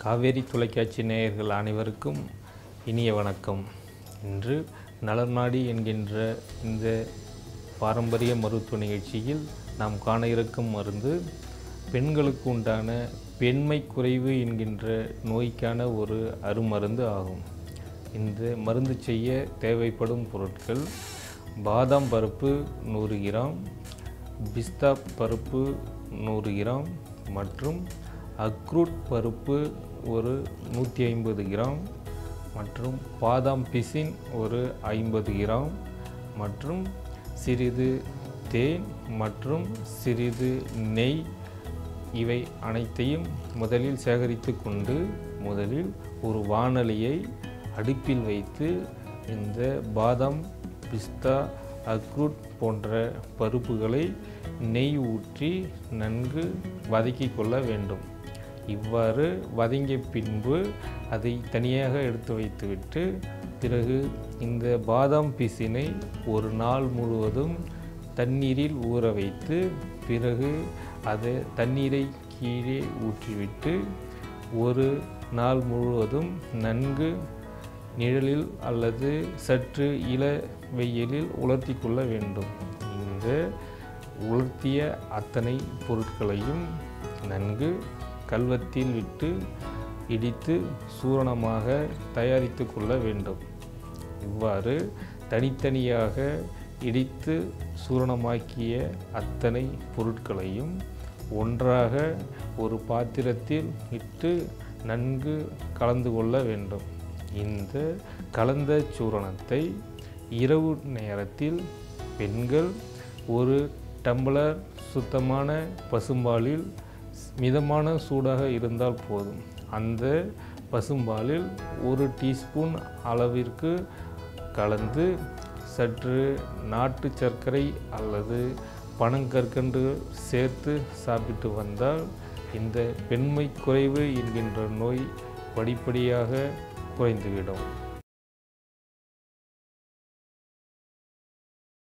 காவேரி தொலைக்காட்சி நேயர்கள் அனைவருக்கும் இனிய வணக்கம். இன்று நலர்நாடி என்கின்ற இந்த பாரம்பரிய மருத்துவ நிகழ்ச்சியில் நாம் காண இருக்கும் மருந்து பெண்களுக்கு உண்டான பெண்மை குறைவு என்கின்ற நோய்க்கான ஒரு அருமருந்து ஆகும். இந்த மருந்து செய்ய தேவைப்படும் பொருட்கள்: பாதாம் பருப்பு 100 கிராம், பிஸ்தா பருப்பு 100 கிராம் மற்றும் அக்ரூட் பருப்பு ஒரு 150 கிராம் மற்றும் பாதாம் பிசின் ஒரு 50 கிராம் மற்றும் சிறிது தேன் மற்றும் சிறிது நெய். இவை அனைத்தையும் முதலில் சேகரித்து கொண்டு முதலில் ஒரு வாணலியை அடுப்பில் வைத்து இந்த பாதாம், பிஸ்தா, அக்ரூட் போன்ற பருப்புகளை நெய் ஊற்றி நன்கு வதக்கி கொள்ள வேண்டும். இவ்வாறு வதங்கிய பின்பு அதை தனியாக எடுத்து வைத்துவிட்டு பிறகு இந்த பாதாம் பிசினை ஒரு நாள் முழுவதும் தண்ணீரில் ஊற வைத்து பிறகு அதை தண்ணீரை கீழே ஊற்றிவிட்டு ஒரு நாள் முழுவதும் நன்கு நிழலில் அல்லது சற்று இள வெயிலில் உலர்த்தி கொள்ள வேண்டும். இந்த உலர்த்திய அத்தனை பொருட்களையும் நன்கு கல்வத்தில் விட்டு இடித்து சூரணமாக தயாரித்து கொள்ள வேண்டும். இவ்வாறு தனித்தனியாக இடித்து சூரணமாக்கிய அத்தனை பொருட்களையும் ஒன்றாக ஒரு பாத்திரத்தில் இட்டு நன்கு கலந்து கொள்ள வேண்டும். இந்த கலந்த சூரணத்தை இரவு நேரத்தில் பெண்கள் ஒரு டம்ளர் சுத்தமான பசும்பாலில் மிதமான சூடாக இருந்தால் போதும். அந்த பசும்பாலில் 1 டீஸ்பூன் அளவிற்கு கலந்து சற்று நாட்டு சர்க்கரை அல்லது பனங்கற்கண்டு சேர்த்து சாப்பிட்டு வந்தால் இந்த பெண்மை குறைவு என்கின்ற நோய் படிப்படியாக குறைந்துவிடும்.